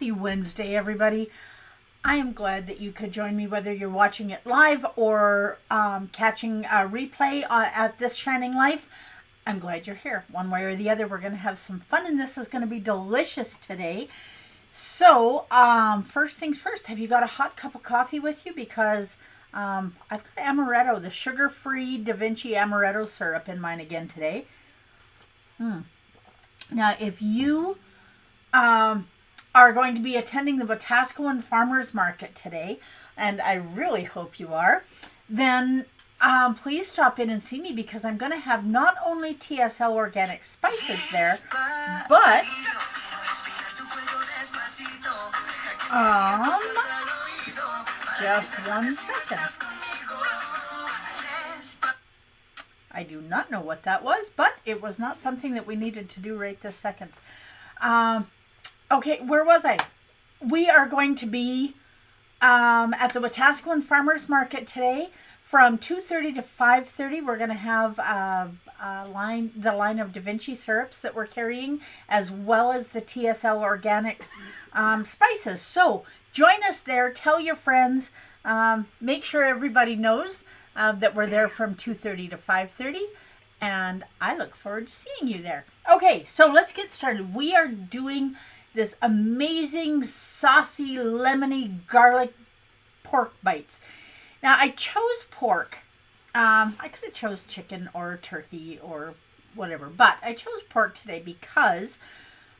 Happy Wednesday, everybody. I am glad that you could join me, whether you're watching it live or catching a replay at This Shining Life. I'm glad you're here. One way or the other, we're going to have some fun, and this is going to be delicious today. So, first things first, have you got a hot cup of coffee with you? Because I've got amaretto, the sugar-free Da Vinci amaretto syrup in mine again today. Now, if you are going to be attending the Wetaskiwin Farmers Market today, and I really hope you are, then please stop in and see me, because I'm going to have not only TSL organic spices there, but just one second. I do not know what that was, but it was not something that we needed to do right this second. Okay, where was I? We are going to be at the Wetaskiwin Farmers Market today from 2:30 to 5:30. We're going to have the line of Da Vinci syrups that we're carrying, as well as the TSL Organics spices. So join us there. Tell your friends. Make sure everybody knows that we're there from 2:30 to 5:30. And I look forward to seeing you there. Okay, so let's get started. We are doing this amazing, saucy, lemony, garlic pork bites. Now, I chose pork. I could have chose chicken or turkey or whatever, but I chose pork today because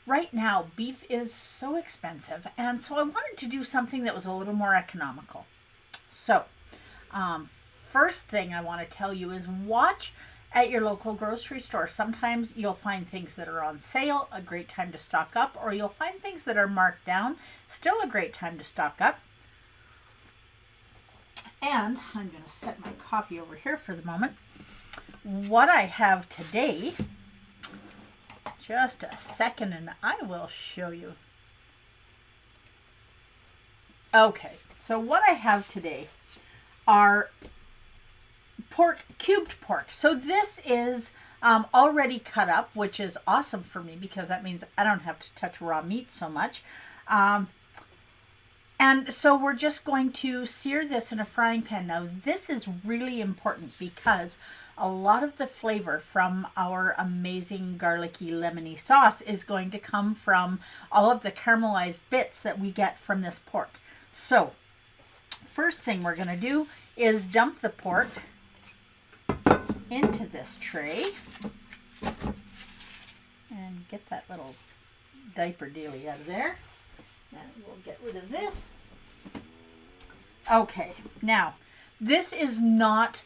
right now beef is so expensive, and so I wanted to do something that was a little more economical. So, first thing I want to tell you is watch at your local grocery store. Sometimes you'll find things that are on sale, a great time to stock up, or you'll find things that are marked down, still a great time to stock up. And I'm going to set my coffee over here for the moment. What I have today, just a second and I will show you. Okay, so what I have today are cubed pork. So this is already cut up, which is awesome for me because that means I don't have to touch raw meat so much. And so we're just going to sear this in a frying pan. Now this is really important because a lot of the flavor from our amazing garlicky lemony sauce is going to come from all of the caramelized bits that we get from this pork. So first thing we're going to do is dump the pork into this tray and get that little diaper dealie out of there, and we'll get rid of this. Okay, now this is not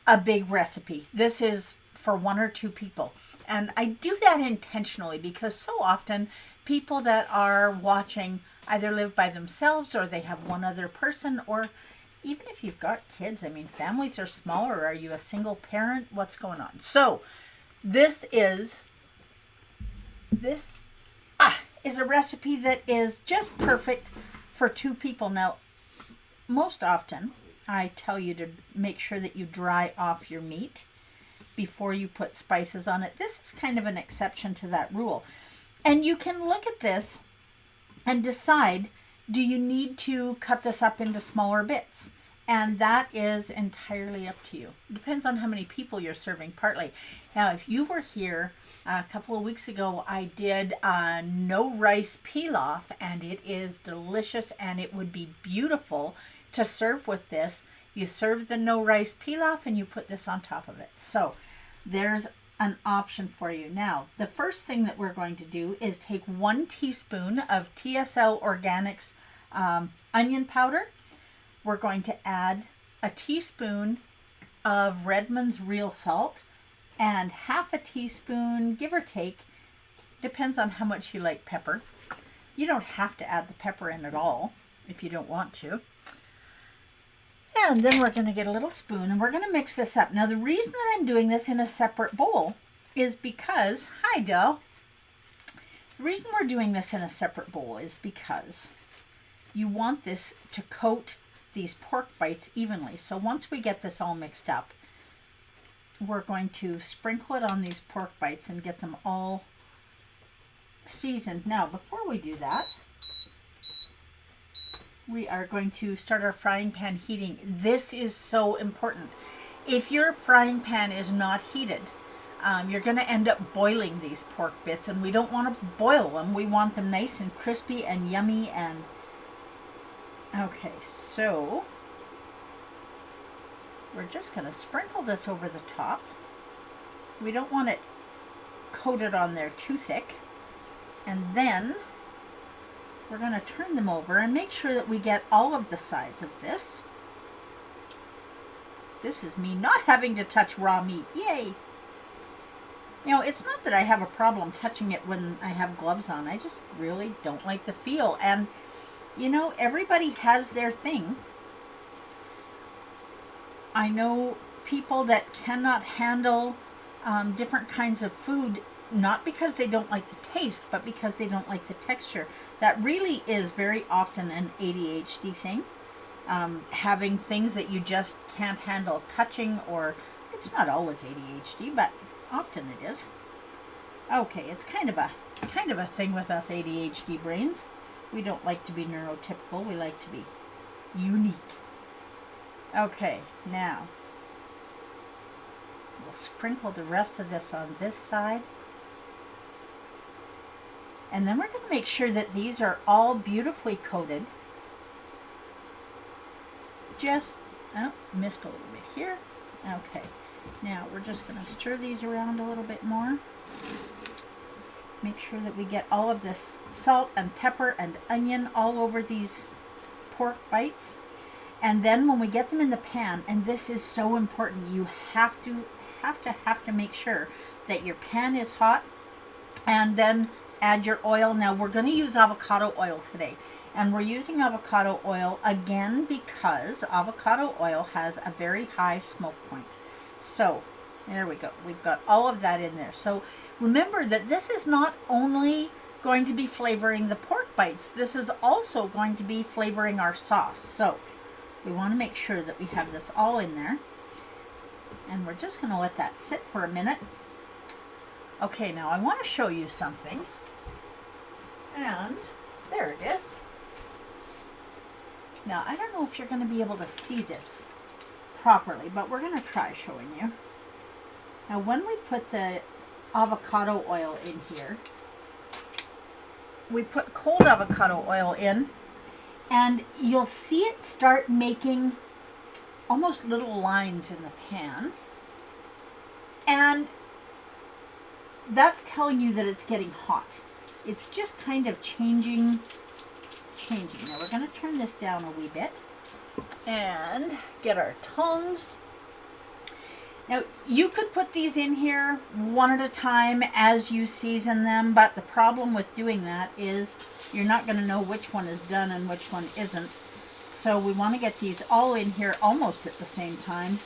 a big recipe. This is for one or two people, and I do that intentionally because so often people that are watching either live by themselves or they have one other person, or even if you've got kids, I mean, families are smaller. Are you a single parent? What's going on? So this is a recipe that is just perfect for two people. Now, most often I tell you to make sure that you dry off your meat before you put spices on it. This is kind of an exception to that rule. And you can look at this and decide, do you need to cut this up into smaller bits? And that is entirely up to you. It depends on how many people you're serving, partly. Now, if you were here a couple of weeks ago, I did a no rice pilaf, and it is delicious, and it would be beautiful to serve with this. You serve the no rice pilaf and you put this on top of it. So there's an option for you. Now, the first thing that we're going to do is take 1 teaspoon of TSL Organics onion powder. We're going to add a teaspoon of Redmond's real salt and half a teaspoon, give or take, depends on how much you like pepper. You don't have to add the pepper in at all if you don't want to. And then we're going to get a little spoon and we're going to mix this up. Now, the reason that I'm doing this in a separate bowl is because, hi Del, the reason we're doing this in a separate bowl is because you want this to coat these pork bites evenly. So once we get this all mixed up, we're going to sprinkle it on these pork bites and get them all seasoned. Now, before we do that, we are going to start our frying pan heating. This is so important. If your frying pan is not heated, you're going to end up boiling these pork bits, and we don't want to boil them. We want them nice and crispy and yummy. And okay, so we're just going to sprinkle this over the top. We don't want it coated on there too thick. And then we're going to turn them over and make sure that we get all of the sides of this. This is me not having to touch raw meat. Yay! You know, it's not that I have a problem touching it when I have gloves on. I just really don't like the feel. And, you know, everybody has their thing. I know people that cannot handle different kinds of food, not because they don't like the taste, but because they don't like the texture. That really is very often an ADHD thing. Having things that you just can't handle touching, or it's not always ADHD, but often it is. Okay, it's kind of a thing with us ADHD brains. We don't like to be neurotypical. We like to be unique. Okay, now we'll sprinkle the rest of this on this side. And then we're going to make sure that these are all beautifully coated. Just, oh, missed a little bit here. Okay, now we're just going to stir these around a little bit more. Make sure that we get all of this salt and pepper and onion all over these pork bites. And then when we get them in the pan, and this is so important, you have to make sure that your pan is hot, and then add your oil. Now we're going to use avocado oil today, and we're using avocado oil again because avocado oil has a very high smoke point. So there we go. We've got all of that in there. So remember that this is not only going to be flavoring the pork bites, this is also going to be flavoring our sauce. So we want to make sure that we have this all in there, and we're just going to let that sit for a minute. Okay, now I want to show you something. And there it is. Now, I don't know if you're going to be able to see this properly, but we're going to try showing you. Now, when we put the avocado oil in here, we put cold avocado oil in, and you'll see it start making almost little lines in the pan. And that's telling you that it's getting hot. It's just kind of changing. Now we're going to turn this down a wee bit and get our tongs. Now you could put these in here one at a time as you season them, but the problem with doing that is you're not going to know which one is done and which one isn't. So we want to get these all in here almost at the same time.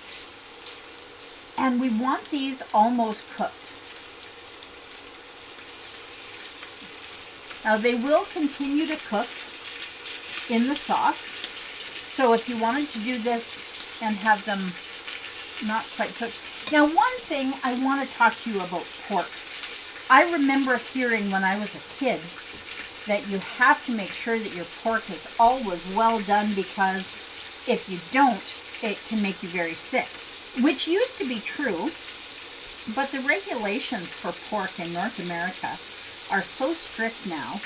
And we want these almost cooked. Now they will continue to cook in the sauce. So if you wanted to do this and have them not quite cooked. Now one thing I want to talk to you about pork. I remember hearing when I was a kid that you have to make sure that your pork is always well done, because if you don't, it can make you very sick. Which used to be true, but the regulations for pork in North America are so strict now.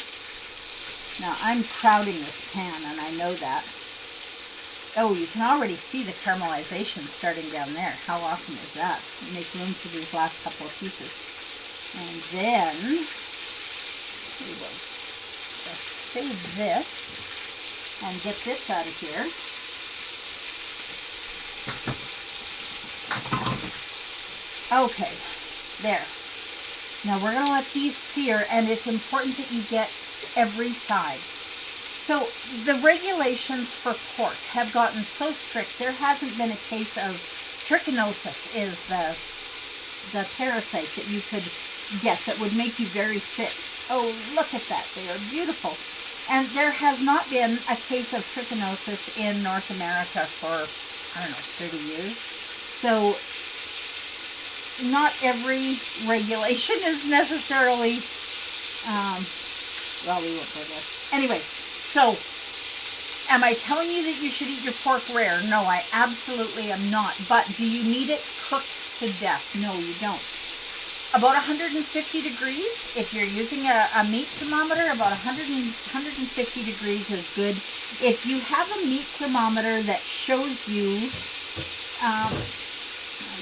Now I'm crowding this pan, and I know that. Oh, you can already see the caramelization starting down there. How awesome is that? Make room for these last couple of pieces. And then we will just save this and get this out of here. Okay, there. Now we're going to let these sear, and it's important that you get every side. So the regulations for pork have gotten so strict, there hasn't been a case of trichinosis, is the parasite that you could get that would make you very sick. Oh, look at that. They are beautiful. And there has not been a case of trichinosis in North America for, I don't know, 30 years. So not every regulation is necessarily, well, we won't go there. Anyway, so Am I telling you that you should eat your pork rare? No, I absolutely am not. But do you need it cooked to death? No, you don't. About 150 degrees, if you're using a meat thermometer, about 150 degrees is good. If you have a meat thermometer that shows you,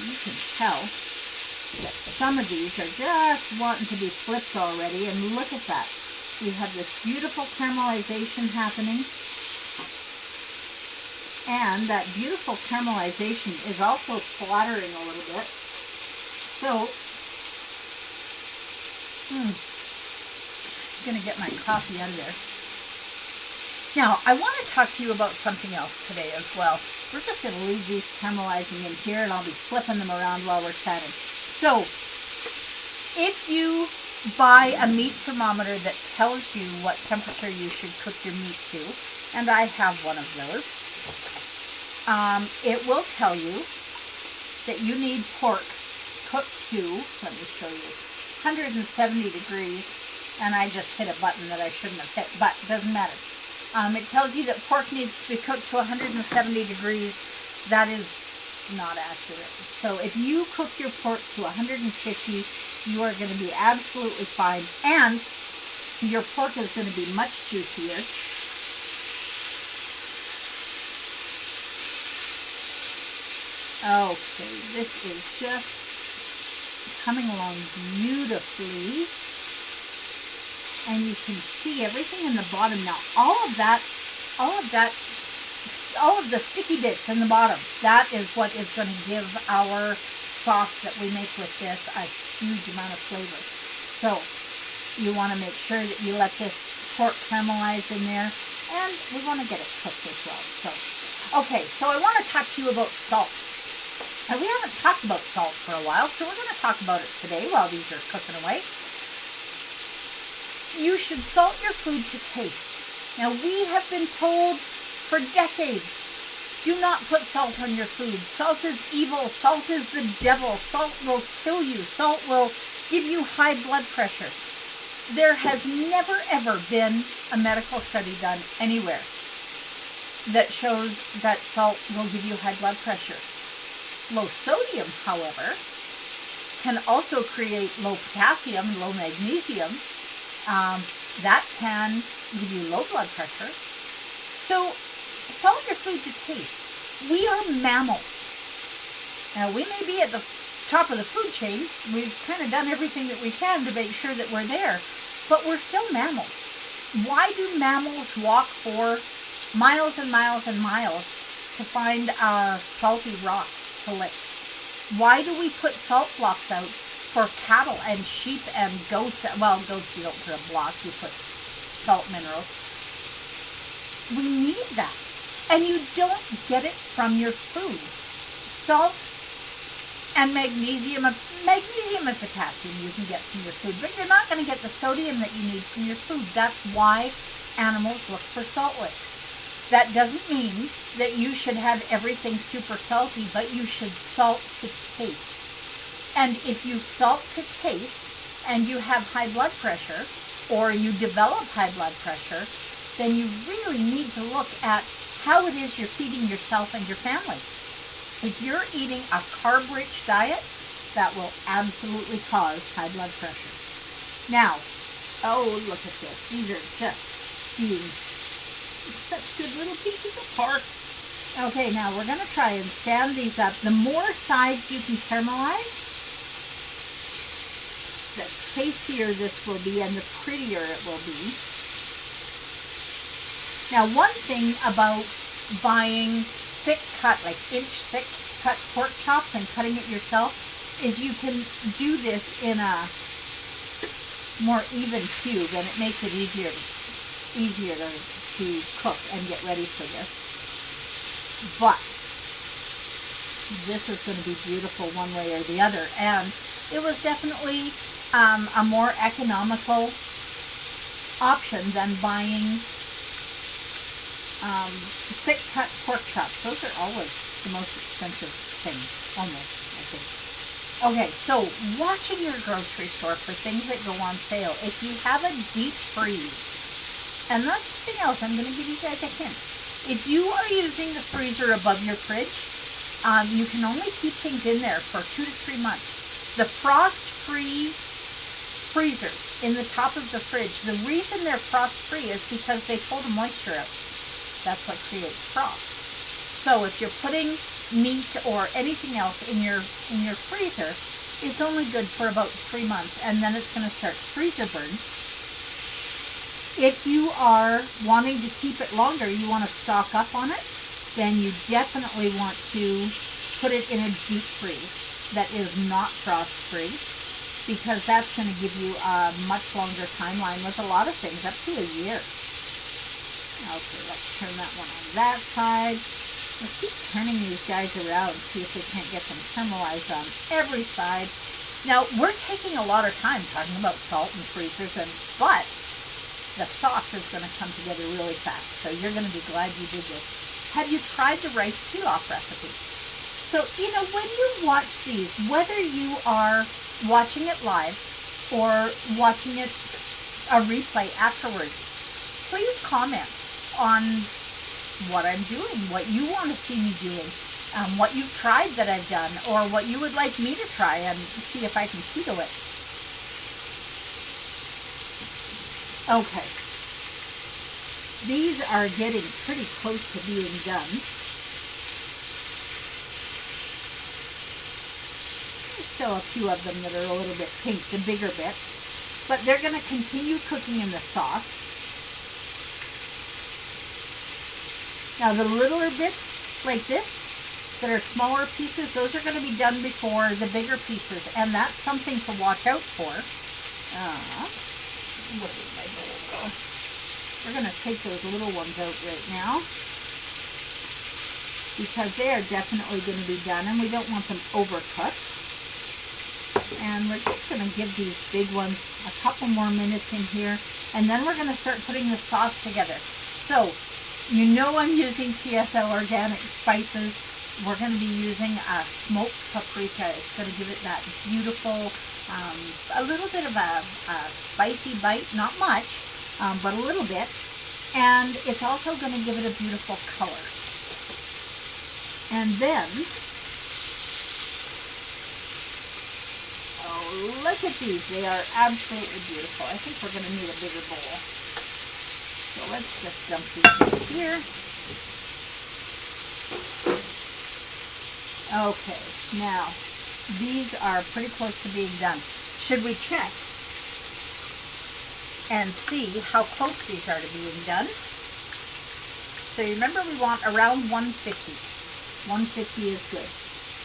you can tell that some of these are just wanting to be flipped already, and look at that. We have this beautiful caramelization happening. And that beautiful caramelization is also splattering a little bit. So, I'm going to get my coffee out of there. Now, I want to talk to you about something else today as well. We're just going to leave these caramelizing in here, and I'll be flipping them around while we're chatting. So, if you buy a meat thermometer that tells you what temperature you should cook your meat to, and I have one of those, it will tell you that you need pork cooked to, let me show you, 170 degrees, and I just hit a button that I shouldn't have hit, but it doesn't matter. It tells you that pork needs to be cooked to 170 degrees. That is not accurate. So if you cook your pork to 150, you are going to be absolutely fine, and your pork is going to be much juicier. Okay, this is just coming along beautifully, and you can see everything in the bottom now. All of the sticky bits in the bottom, that is what is going to give our sauce that we make with this a huge amount of flavor. So you want to make sure that you let this pork caramelize in there, and we want to get it cooked as well. So, okay, so I want to talk to you about salt. Now, we haven't talked about salt for a while, so we're going to talk about it today while these are cooking away. You should salt your food to taste. Now, we have been told for decades, do not put salt on your food. Salt is evil. Salt is the devil. Salt will kill you. Salt will give you high blood pressure. There has never, ever been a medical study done anywhere that shows that salt will give you high blood pressure. Low sodium, however, can also create low potassium, low magnesium. That can give you low blood pressure. So, salt your food to taste. We are mammals. Now, we may be at the top of the food chain. We've kind of done everything that we can to make sure that we're there, but we're still mammals. Why do mammals walk for miles and miles and miles to find a salty rock to lick? Why do we put salt blocks out for cattle and sheep and goats? Well, goats you don't put a block, you put salt minerals. We need that. And you don't get it from your food. Salt and magnesium and potassium you can get from your food, but you're not going to get the sodium that you need from your food. That's why animals look for salt licks. That doesn't mean that you should have everything super salty, but you should salt to taste. And if you salt to taste and you have high blood pressure, or you develop high blood pressure, then you really need to look at how it is you're feeding yourself and your family. If you're eating a carb-rich diet, that will absolutely cause high blood pressure. Now, oh, look at this. These are just being such good little pieces of pork. Okay, now we're going to try and stand these up. The more sides you can caramelize, the tastier this will be and the prettier it will be. Now, one thing about buying thick cut, like inch thick cut pork chops and cutting it yourself is you can do this in a more even cube, and it makes it easier to cook and get ready for this. But this is going to be beautiful one way or the other, and it was definitely a more economical option than buying thick cut pork chops. Those are always the most expensive thing, almost, I think. Okay, so watch in your grocery store for things that go on sale. If you have a deep freeze, and that's something else, I'm going to give you guys a hint. If you are using the freezer above your fridge, you can only keep things in there for 2 to 3 months. The frost-free freezers in the top of the fridge, the reason they're frost-free is because they pull the moisture out. That's what creates frost. So if you're putting meat or anything else in your freezer, it's only good for about 3 months, and then it's going to start freezer burn. If you are wanting to keep it longer, you want to stock up on it, then you definitely want to put it in a deep freeze that is not frost-free, because that's going to give you a much longer timeline with a lot of things, up to a year. Okay, let's turn that one on that side. Let's keep turning these guys around, see if we can't get them caramelized on every side. Now, we're taking a lot of time talking about salt and freezers, but the sauce is going to come together really fast, so you're going to be glad you did this. Have you tried the rice pilaf recipe? So, when you watch these, whether you are watching it live or watching it a replay afterwards, please comment on what I'm doing, what you want to see me doing, what you've tried that I've done, or what you would like me to try and see if I can keto it. Okay. These are getting pretty close to being done. There's still a few of them that are a little bit pink, the bigger bits, but they're going to continue cooking in the sauce. Now the littler bits, like this, that are smaller pieces, those are going to be done before the bigger pieces, and that's something to watch out for. Where did my bowl go? We're going to take those little ones out right now, because they are definitely going to be done, and we don't want them overcooked. And we're just going to give these big ones a couple more minutes in here, and then we're going to start putting the sauce together. So, I'm using TSL organic spices. We're going to be using a smoked paprika. It's going to give it that beautiful, a little bit of a spicy bite, not much, but a little bit. And it's also going to give it a beautiful color. And then, oh, look at these. They are absolutely beautiful. I think we're going to need a bigger bowl. So let's just dump these in here. Okay, now these are pretty close to being done. Should we check and see how close these are to being done? So you remember we want around 150. 150 is good.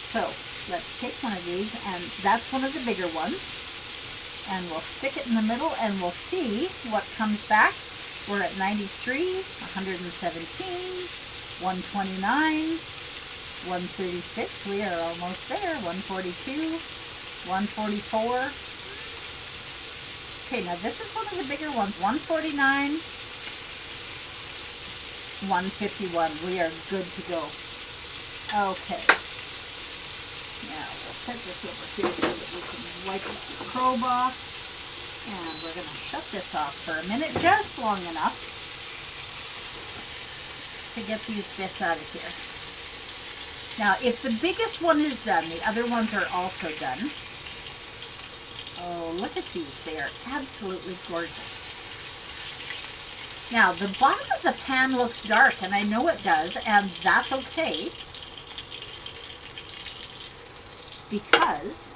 So let's take one of these, and that's one of the bigger ones. And we'll stick it in the middle, and we'll see what comes back. We're at 93, 117, 129, 136, we are almost there, 142, 144. Okay, now this is one of the bigger ones, 149, 151, we are good to go. Okay, now we'll set this over here so that we can wipe the probe off. And we're going to shut this off for a minute, just long enough to get these bits out of here. Now, if the biggest one is done, the other ones are also done. Oh, look at these. They are absolutely gorgeous. Now, the bottom of the pan looks dark, and I know it does, and that's okay, because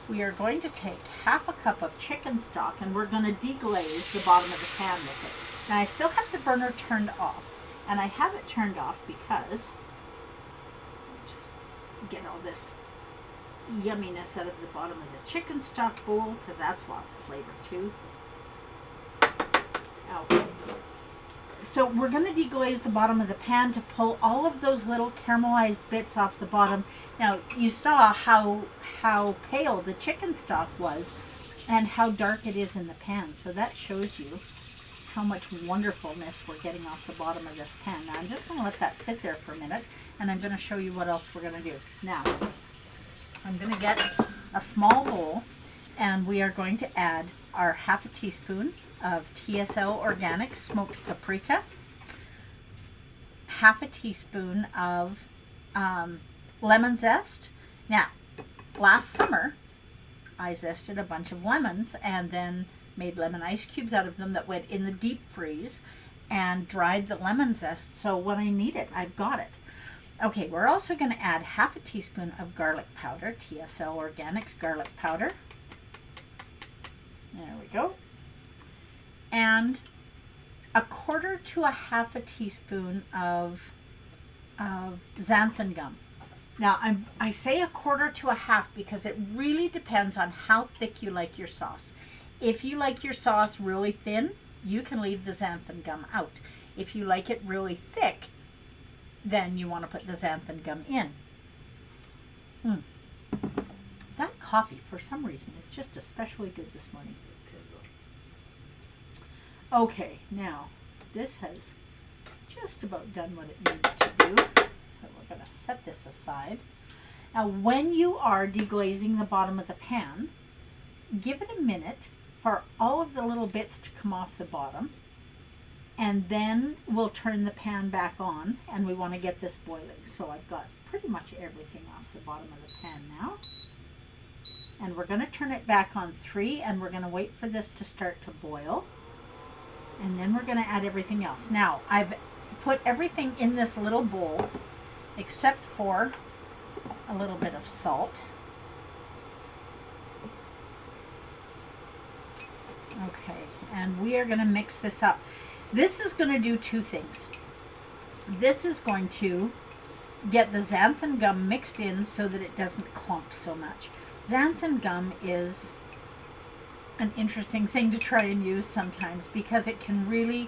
we are going to take half a cup of chicken stock, and we're going to deglaze the bottom of the pan with it. Now, I still have the burner turned off, and I have it turned off because, just get all this yumminess out of the bottom of the chicken stock bowl, because that's lots of flavor too. Okay. So we're going to deglaze the bottom of the pan to pull all of those little caramelized bits off the bottom. Now, you saw how pale the chicken stock was and how dark it is in the pan. So that shows you how much wonderfulness we're getting off the bottom of this pan. Now, I'm just going to let that sit there for a minute, and I'm going to show you what else we're going to do. Now, I'm going to get a small bowl, and we are going to add our half a teaspoon of TSL organic smoked paprika. half a teaspoon of lemon zest. Now, last summer, I zested a bunch of lemons and then made lemon ice cubes out of them that went in the deep freeze and dried the lemon zest. So when I need it, I've got it. Okay, we're also going to add half a teaspoon of garlic powder, TSL Organics garlic powder. There we go. And a quarter to a half a teaspoon of xanthan gum. Now, I say a quarter to a half because it really depends on how thick you like your sauce. If you like your sauce really thin, you can leave the xanthan gum out. If you like it really thick, then you want to put the xanthan gum in. That coffee, for some reason, is just especially good this morning. Okay, now, this has just about done what it needs to do. So we're going to set this aside. Now, when you are deglazing the bottom of the pan, give it a minute for all of the little bits to come off the bottom. And then we'll turn the pan back on, and we want to get this boiling. So I've got pretty much everything off the bottom of the pan now. And we're going to turn it back on 3, and we're going to wait for this to start to boil. And then we're going to add everything else. Now, I've put everything in this little bowl except for a little bit of salt. Okay, and we are going to mix this up. This is going to do two things. This is going to get the xanthan gum mixed in so that it doesn't clump so much. Xanthan gum is an interesting thing to try and use sometimes because it can really,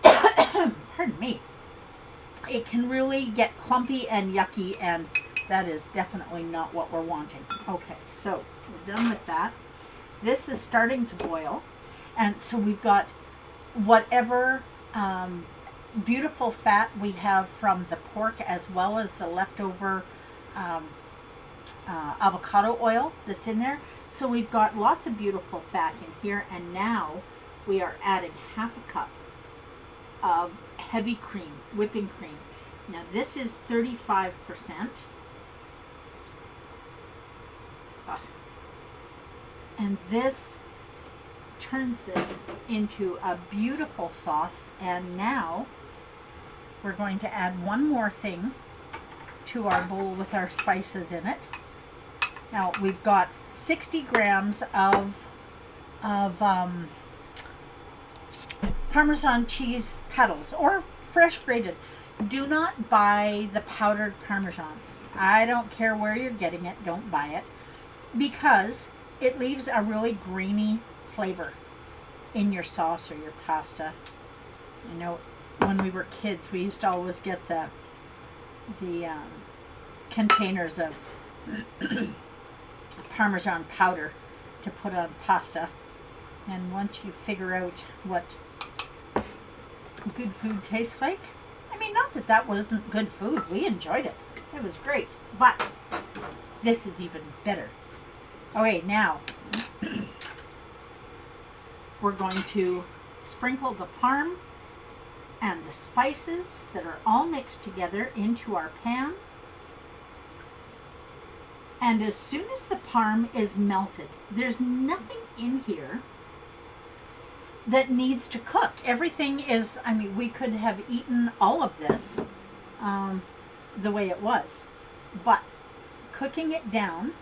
pardon me, it can really get clumpy and yucky, and that is definitely not what we're wanting. Okay, so we're done with that. This is starting to boil, and so we've got whatever beautiful fat we have from the pork as well as the leftover avocado oil that's in there. So we've got lots of beautiful fat in here, and now we are adding half a cup of heavy cream, whipping cream. Now this is 35%. And this turns this into a beautiful sauce. And now we're going to add one more thing to our bowl with our spices in it. Now we've got 60 grams of Parmesan cheese petals, or fresh grated. Do not buy the powdered Parmesan. I don't care where you're getting it, don't buy it, because it leaves a really grainy flavor in your sauce or your pasta. You know, when we were kids, we used to always get the containers of Parmesan powder to put on pasta. And once you figure out what good food tastes like, I mean, not that that wasn't good food. We enjoyed it. It was great. But this is even better. Okay, now we're going to sprinkle the parm and the spices that are all mixed together into our pan. And as soon as the parm is melted, there's nothing in here that needs to cook. Everything is, I mean, we could have eaten all of this the way it was. But cooking it down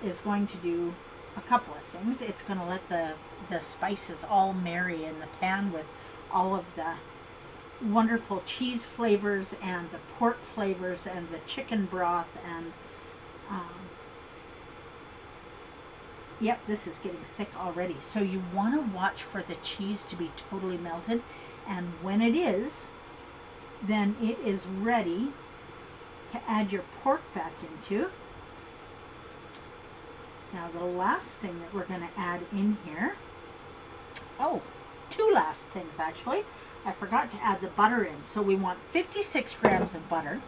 is going to do a couple of things. It's going to let the spices all marry in the pan with all of the wonderful cheese flavors and the pork flavors and the chicken broth and yep, this is getting thick already. So you want to watch for the cheese to be totally melted, and when it is, then it is ready to add your pork back into. Now the last thing that we're going to add in here, oh, two last things actually. I forgot to add the butter in. So we want 56 grams of butter.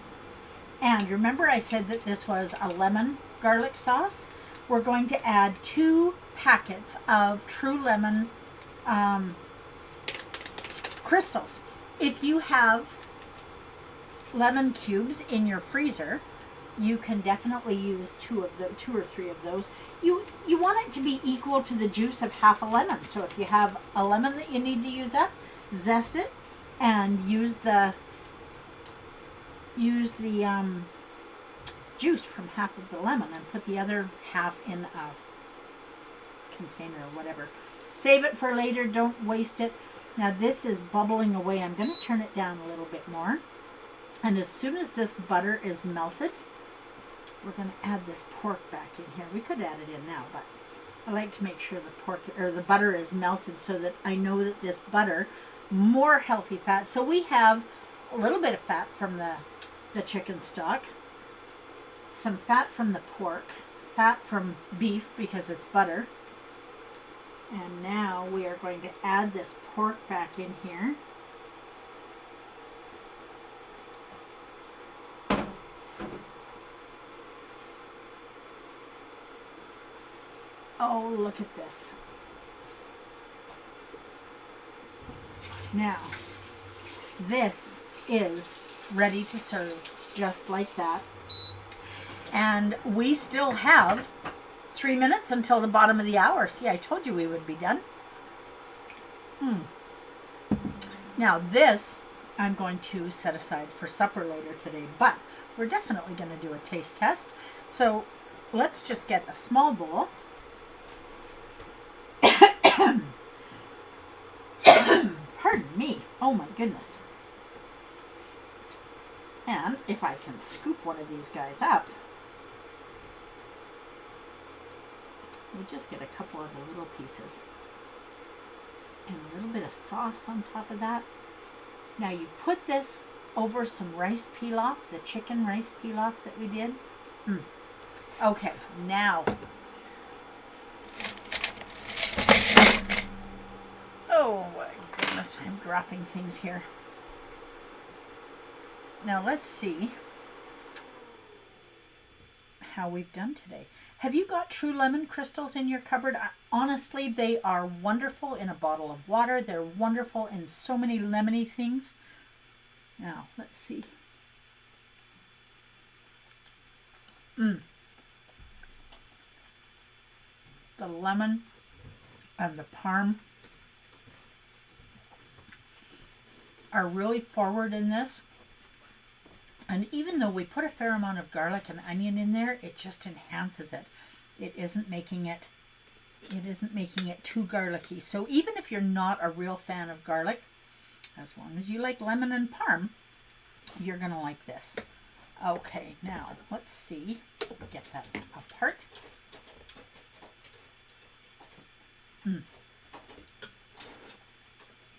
And remember I said that this was a lemon garlic sauce? We're going to add 2 packets of True Lemon crystals. If you have lemon cubes in your freezer, you can definitely use two or three of those. You want it to be equal to the juice of half a lemon. So if you have a lemon that you need to use up, zest it and use the juice from half of the lemon and put the other half in a container or whatever. Save it for later, don't waste it. Now this is bubbling away. I'm going to turn it down a little bit more. And as soon as this butter is melted, we're going to add this pork back in here. We could add it in now, but I like to make sure the butter is melted so that I know that this butter, more healthy fat. So we have a little bit of fat from the chicken stock, some fat from the pork, fat from beef because it's butter. And now we are going to add this pork back in here. Oh, look at this. Now, this is ready to serve just like that. And we still have 3 minutes until the bottom of the hour. See, I told you we would be done. Now this I'm going to set aside for supper later today, but we're definitely going to do a taste test. So let's just get a small bowl. Pardon me. Oh my goodness. And if I can scoop one of these guys up, we'll just get a couple of the little pieces. And a little bit of sauce on top of that. Now you put this over some rice pilaf, the chicken rice pilaf that we did. Okay, now. Oh my goodness, I'm dropping things here. Now let's see how we've done today. Have you got true lemon crystals in your cupboard? Honestly, they are wonderful in a bottle of water. They're wonderful in so many lemony things. Now, let's see. The lemon and the parm are really forward in this. And even though we put a fair amount of garlic and onion in there, it just enhances it. It isn't making it too garlicky. So even if you're not a real fan of garlic, as long as you like lemon and parm, you're going to like this. Okay, now let's see. Get that apart.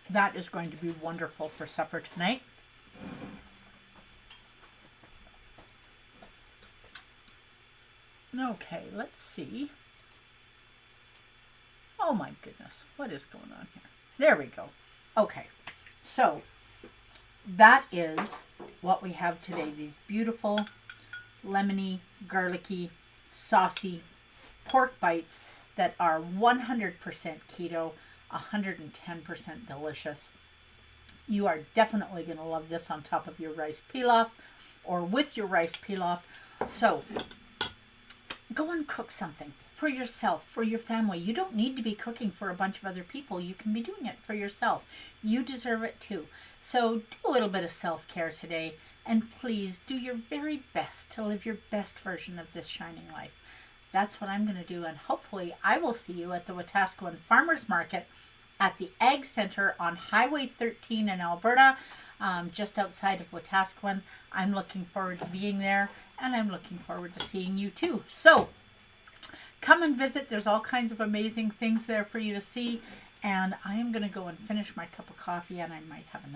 That is going to be wonderful for supper tonight. Okay, let's see. Oh my goodness, what is going on here? There we go. Okay, so that is what we have today. These beautiful, lemony, garlicky, saucy pork bites that are 100% keto, 110% delicious. You are definitely going to love this on top of your rice pilaf or with your rice pilaf. So go and cook something for yourself, for your family. You don't need to be cooking for a bunch of other people. You can be doing it for yourself. You deserve it too. So do a little bit of self-care today, and please do your very best to live your best version of this shining life. That's what I'm going to do, and hopefully I will see you at the Wetaskiwin Farmers Market at the Ag Center on Highway 13 in Alberta, just outside of Wetaskiwin. I'm looking forward to being there, and I'm looking forward to seeing you too. So come and visit. There's all kinds of amazing things there for you to see, and I am going to go and finish my cup of coffee, and I might have another